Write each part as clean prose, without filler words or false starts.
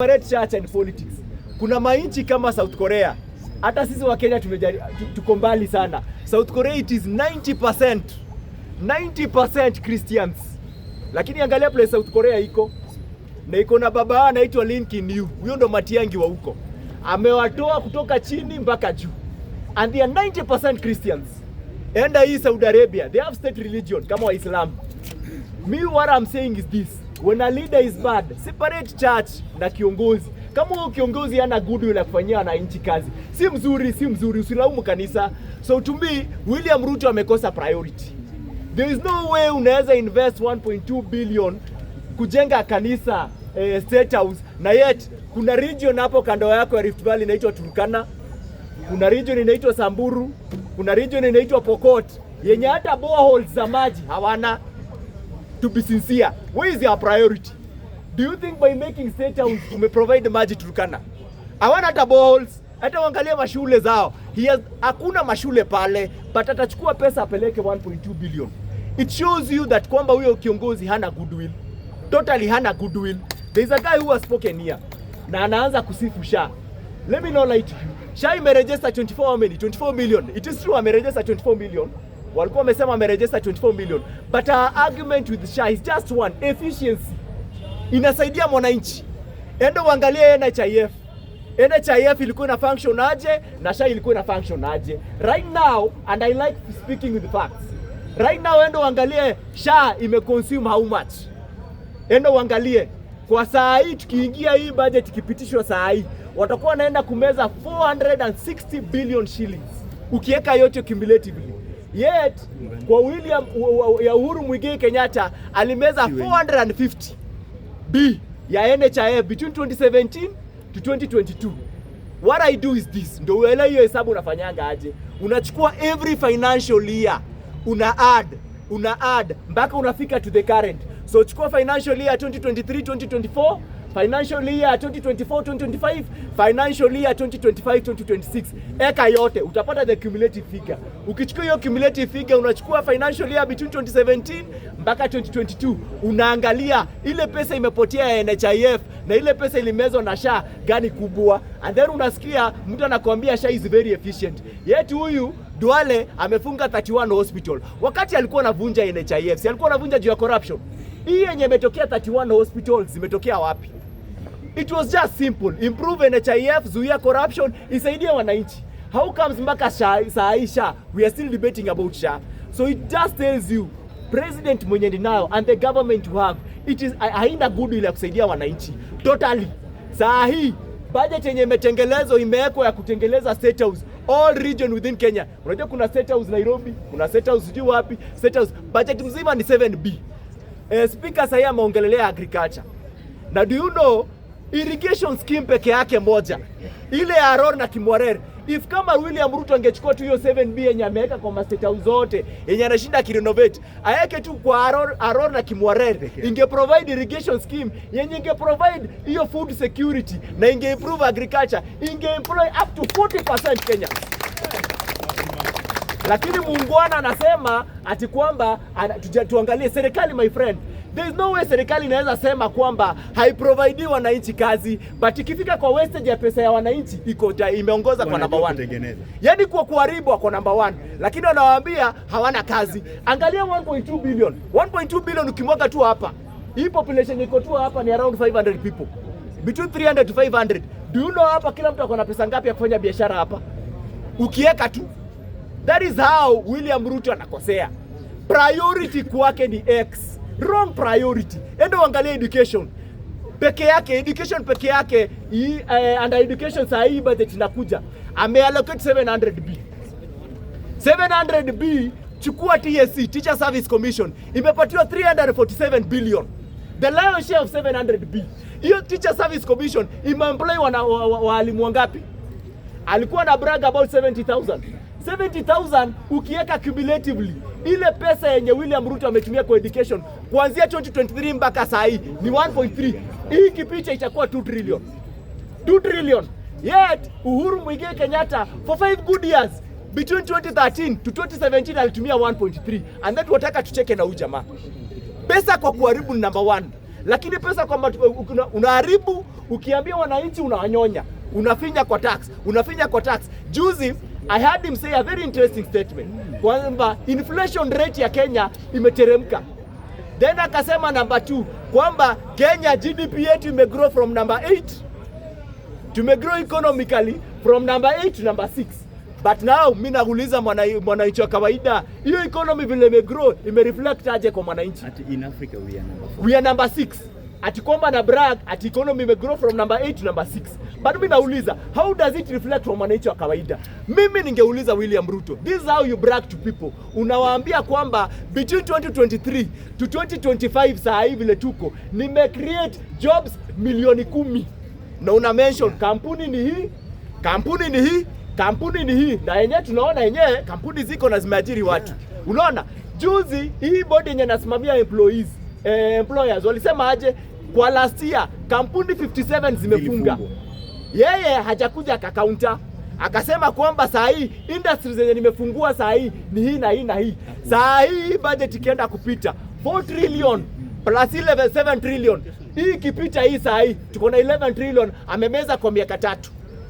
Church and politics. Kuna mainchi kama South Korea. Hata sisi wa Kenya tuko mbali sana. South Korea it is 90% Christians. Lakini angalia place South Korea iko. Na iko na baba anaitwa Lincoln Yu. Huyo ndo Matiangi wa huko. Amewatoa kutoka chini mpaka juu. And they are 90% Christians. Enda hii Saudi Arabia, they have state religion kama Waislamu. Me what I'm saying is this. When a leader is bad, separate church na kiongozi. Kama huyo kiongozi hana goodwill ya kufanyia wananchi kazi, si mzuri, usilaumu kanisa. So to me, William Ruto amekosa priority. There is no way unaweza invest 1.2 billion kujenga kanisa State House, na yet kuna region hapo kando yako ya Rift Valley inaitwa Turkana, kuna region inaitwa Samburu, kuna region inaitwa Pokot yenye hata boreholes za maji hawana. To be sincere, where is your priority? Do you think by making State House provide maji Turkana? Hawana hata boreholes, hata uangalie mashule zao. Hakuna mashule pale, but atachukua pesa apeleke 1.2 billion. It shows you that kwamba huyo kiongozi hana goodwill. Totally hana goodwill. There is a guy who has spoken here. Na anaanza kusifu SHA. Let me not lie to you. SHA imeregister 24 million. It is true ameregister 24 million. Walikuwa wamesema ameregister 24 million. But our argument with SHA is just one. Efficiency. Inasaidia mwananchi. Endo uangalie NHIF. NHIF ilikuwa ina function aje na SHA ilikuwa ina function aje. Right now, and I like speaking with the facts. Right now endo uangalie SHA imeconsume how much. Endo uangalie kwa saa hii tukiingia hii budget ikipitishwa saa hii watakuwa naenda kumeza 460 billion shillings. Ukiweka yote cumulatively. Yet kwa Uhuru Muigai Kenyatta alimeza 450 B ya NHIF between 2017 to 2022. What I do is this. Ndio uelewe hiyo hesabu unafanyanga aje. Unachukua every financial year, una add mpaka unafika to the current. So chukua financial year 2023-2024, financial year 2024-2025, financial year 2025-2026. Eka yote utapata the cumulative figure. Ukichukua hiyo cumulative figure unachukua financial year between 2017 mpaka 2022, unaangalia ile pesa imepotea ya NHIF na ile pesa ilimezwa na SHA gani kubwa, and then unasikia mtu anakuambia SHA is very efficient. Yet huyu Duale amefunga 31 hospital wakati alikuwa anavunja NHIF. Si alikuwa anavunja juu ya corruption. Hii yenye imetokea 31 hospitals zimetokea wapi? It was just simple. Improve NHIF, zuia corruption, isaidie wananchi. How comes mpaka SHA, we are still debating about SHA. So it just tells you, president mwenye ninayo and the government you have, it is haina goodwill ya kusaidia wananchi. Totally. Saa hii, budget yenye imetengelezwa imewekwa ya kutengeleza State House, all region within Kenya. Unajua kuna State House Nairobi, kuna State House sijui wapi, State House, budget mzima ni 7B. Speaker sasa ameongelelea agriculture. Na do you know irrigation scheme peke yake moja ile ya Aror na Kimwarer, if kama William Ruto angechukua tu hiyo 7B yenye ameweka kwa State House zote yenye anashinda kirenovate ayeke tu kwa Aror na Kimwarer, inge provide irrigation scheme yenye inge provide hiyo food security na inge improve agriculture, inge employ up to 40% Kenya. Lakini muungwana anasema ati kwamba tuangalie serikali. My friend, there is no way serikali inaweza sema kwamba haiprovide wananchi kazi, but ikifika kwa wastage ya pesa ya wananchi imeongoza kwa number 1. Yaani kwa kuharibu kwa number 1, lakini wanawaambia hawana kazi. Angalia 1.2 billion. 1.2 billion ukimwaga tu hapa. Hii population iko tu hapa ni around 500 people. Between 300 to 500. Do you know hapa kila mtu akona pesa ngapi ya kufanya biashara hapa? Ukiweka tu. That is how William Ruto anakosea. Priority kwake ni X. Wrong priority. Endo angalia education. Education peke yake, under education saa hii budget inakuja. Ameallocate 700B. 700B, chukua TSC, Teacher Service Commission, imepatiwa 347 billion. The lion's share of 700B. Hiyo Teacher Service Commission imeemploy walimu wangapi? Alikuwa na brag about 70,000. 70,000 ukiweka cumulatively ile pesa yenye William Ruto ametumia kwa education kuanzia 2023 mpaka saa hii ni 1.3. Hii kipicha itakuwa 2 trillion. 2 trillion. Yet Uhuru Muigai Kenyatta for 5 good years between 2013 to 2017 alitumia 1.3, and that wataka tucheke na ujamaa. Pesa kwa kuharibu ni number 1. Lakini pesa kwamba unaharibu, ukiambia wananchi unawanyonya, unafinya kwa tax. Juzi I heard him say a very interesting statement kwamba inflation rate ya Kenya imeteremka. Then akasema number 2 kwamba Kenya GDP yetu imegrow from number 8. Tumegrow economically from number 8 to number 6. But now mimi nauliza mwananchi wa kawaida, hiyo economy vile imegrow imereflect aje kwa mwananchi? In Africa we are number 6. Ati kwamba na brag ati economy imegrow from number 8 to number 6. But mimi nauliza, how does it reflect kwa mwananchi wa kawaida? Mimi ningeuliza William Ruto, this is how you brag to people. Unawaambia kwamba between 2023 to 2025 saa hivi vile tuko create jobs milioni 10. Na una mention kampuni ni hii, na yenyewe tunaona yenyewe kampuni ziko na zimeajiri watu. Unaona, juzi hii body yenye nasimamia employers walisema aje kwa last year kampuni 57 zimefunga. Yeye hajakuja akakaunta, akasema kwamba saa hii industries zenye nimefungua saa hii ni hii na hii. Saa hii budget ikienda kupita 4 trillion plus 7 trillion. Hii ikipita hii saa hii tuko na 11 trillion amemeza kwa miaka 3.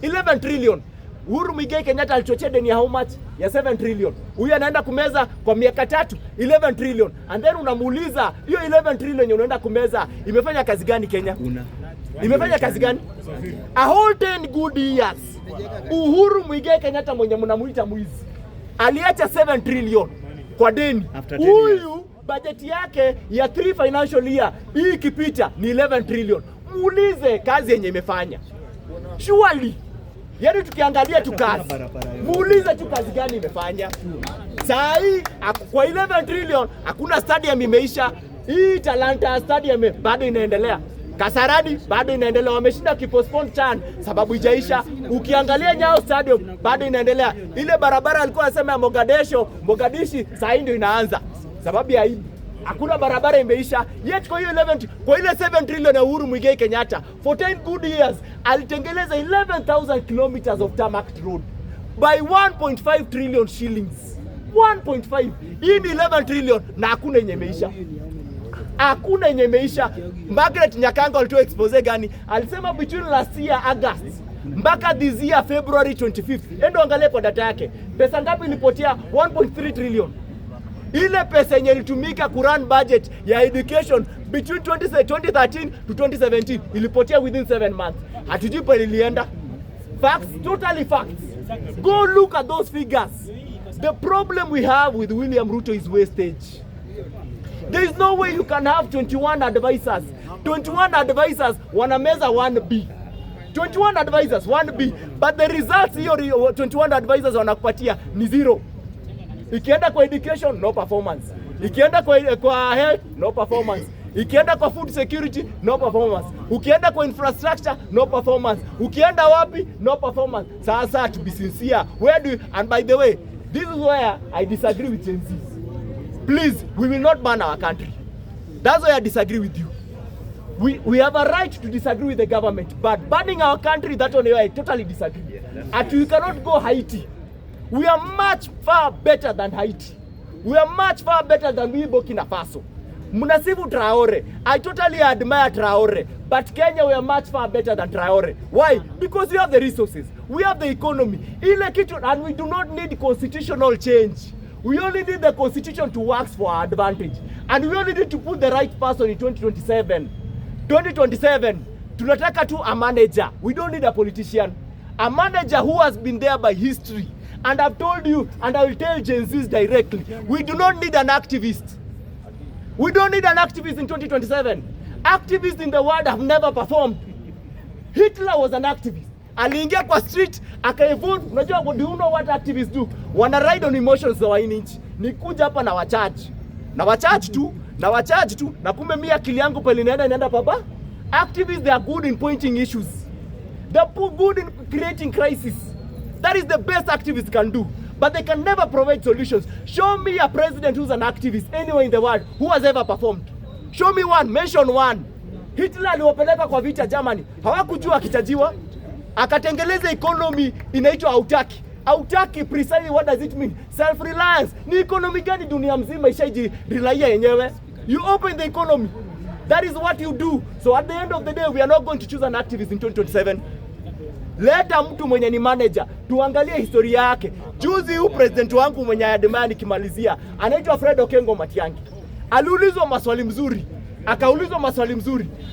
11 trillion. Uhuru Muigai Kenyatta alichochea deni ya how much? Ya 7 trillion. Huyu anaenda kumeza kwa miaka 3 11 trillion. And then unamuuliza hiyo 11 trillion unaenda kumeza imefanya kazi gani Kenya? Imefanya kazi gani? A whole 10 good years. Uhuru Muigai Kenyatta mwenye mnamuita mwizi aliacha 7 trillion kwa deni. Huyu budget yake ya 3 financial year hii ikipita ni 11 trillion. Muulize kazi yenye imefanya. Surely yaani tukiangalia tu kazi, muulize tu kazi gani imefanya. Saa hii kwa 11 trillion hakuna stadium imeisha. Hii Talanta stadium bado inaendelea. Kasarani bado inaendelea, wameshinda kipostpone CHAN sababu ijaisha. Ukiangalia Nyayo stadium bado inaendelea. Ile barabara alikuwa anasema ya Mogadishi saa hii ndio inaanza sababu ya aibu. Hakuna barabara imeisha. Yet kwa hiyo 11 kwa ile 7 trillion ya Uhuru Muigai Kenyatta for 10 good years alitengeleza 11,000 kilometers of tarmac road by 1.5 trillion shillings. 1.5. Hii ni 11 trillion na hakuna yenye imeisha. Hakuna yenye imeisha. Margaret Nyakanga alitoa expose gani? Alisema between last year August mpaka this year February 25th. Endo angalia kwa data yake. Pesa ngapi ilipotea? 1.3 trillion. Ile pesa yenye ilitumika kurun budget ya education between 2013 to 2017 ilipotea within 7 months. Hatujui pale ilienda. Facts, totally facts. Go look at those figures. The problem we have with William Ruto is wastage. There is no way you can have 21 advisors. 21 advisors wanameza 1B. 21 advisors 1B, but the results hiyo 21 advisors wanakupatia ni 0. Ikienda kwa education, no performance. Ikienda kwa health, no performance. Ikienda kwa food security, no performance. Ukienda kwa infrastructure, no performance. Ukienda wapi, no performance. Sasa to be sincere, where do you, and by the way, this is where I disagree with Gen Zs. Please, we will not ban our country. That's why I disagree with you. We have a right to disagree with the government, but banning our country, that one I totally disagree. And we cannot go Haiti. We are much far better than Haiti. We are much far better than we Burkina Faso. Mnasifu Traore. I totally admire Traore. But Kenya, we are much far better than Traore. Why? Because we have the resources. We have the economy. And we do not need constitutional change. We only need the constitution to work for our advantage. And we only need to put the right person in 2027. 2027, tunataka tu a manager. We don't need a politician. A manager who has been there by history. And I've told you, and I will tell Gen Zs directly, we do not need an activist. We don't need an activist in 2027. Activists in the world have never performed. Hitler was an activist. Aliingia kwa street, akaevote. Unajua, do you know what activists do? Wana ride on emotions za wananchi. Ni kuja hapa na wacharge. Na wacharge tu, na kumbe mimi akili yangu pale inaenda papa. Activists, they are good in pointing issues. They are good in creating crisis. That is the best activists can do. But they can never provide solutions. Show me a president who's an activist anywhere in the world who has ever performed. Show me one, mention one. Hitler aliwapeleka kwa vita Germany. Hawakujua akichajiwa. Akatengeleza economy inaitwa autaki. Autaki, precisely what does it mean? Self-reliance. Ni economy gani dunia mzima ishaji relaia yenyewe? You open the economy. That is what you do. So at the end of the day, we are not going to choose an activist in 2027. Leta mtu mwenye ni manager, tuangalie historia yake. Juzi huu president wangu mwenye ademani kimalizia, anaitwa Fred Okengo Matiang'i. Aliulizwa maswali mzuri,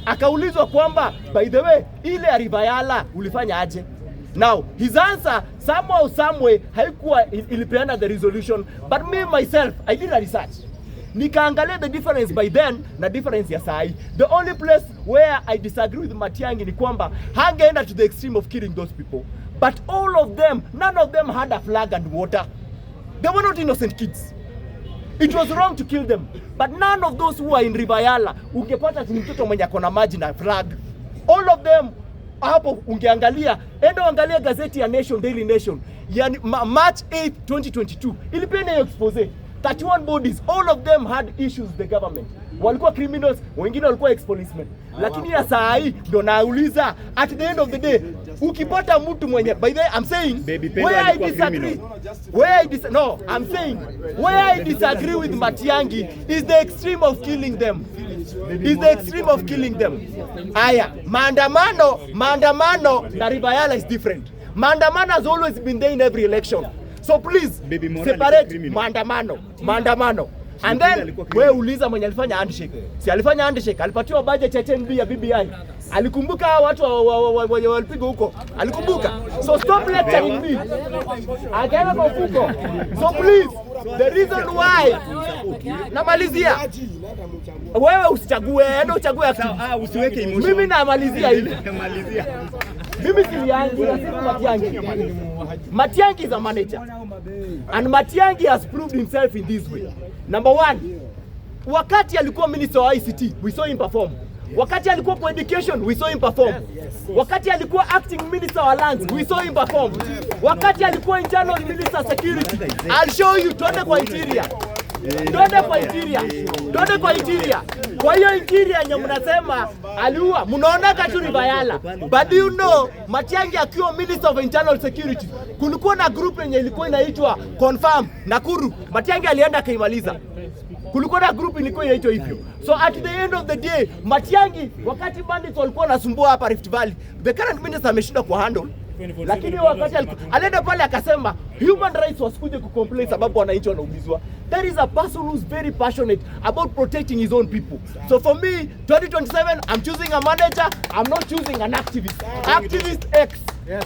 akaulizwa kwamba by the way, ile Aribayala ulifanya aje? Now, his answer somehow, someway, haikuwa ilipeana the resolution, but me myself, I did a research. Nikaangalia the difference by then na difference ya sai. The only place where I disagree with Matiang'i ni kwamba hangeenda to the extreme of killing those people. But all of them, none of them had a flag and water. They were not innocent kids. It was wrong to kill them. But none of those who are in Ribayala, ungepata ni mtoto mwenye akona maji na flag. All of them, hapo ungeangalia, enda angalia gazeti ya Nation, Daily Nation, yani March 8, 2022, ilipenda hiyo expose. 31 bodies, all of them had issues with the government. Walikuwa criminals, wengine walikuwa ex-policemen. Lakini ya saa hii ndo nauliza, at the end of the day, ukipata mtu mwenye, by the way, I'm saying, where I disagree with Matiang'i is the extreme of killing them. Aya, maandamano na Ribayala is different. Maandamano has always been there in every election. So please, separate maandamano. And then, wewe uliza mwenye alifanya handshake. Si alifanya handshake, alipatiwa budget ya 10B ya BBI. Alikumbuka watu walipiga huko. Alikumbuka. So stop lecturing me. Akaenda kwa mfuko. So please, the reason why namalizia. Wewe usichague, enda uchague usiweke emotion. Mimi namalizia hivi. Mimi siliangi na siku Matiang'i. Matiang'i is a manager. And Matiang'i has proved himself in this way. Number one, wakati alikuwa minister wa ICT, we saw him perform. Wakati alikuwa for education, we saw him perform. Wakati alikuwa acting minister wa lands, we saw him perform. Wakati alikuwa internal minister security, I'll show you, tuende kwa interior. Kwa hiyo interior yenye mnasema aliua, mnaona katu Ribayala. But you know, Matiang'i akiwa minister of internal security, kulikuwa na group yenye ilikuwa inaitwa Confirm Nakuru. Matiang'i alienda kaimaliza. Kulikuwa na group ilikuwa inaitwa hivyo. So at the end of the day, Matiang'i wakati bandits walikuwa nasumbua hapa Rift Valley, the current minister ameshinda kwa handle. Lakini wakati alienda pale akasema human rights wasikuje kucomplain sababu wananchi wanaumizwa. There is a person who's very passionate about protecting his own people. So for me, 2027, I'm choosing a manager, I'm not choosing an activist. Activist X. Yes.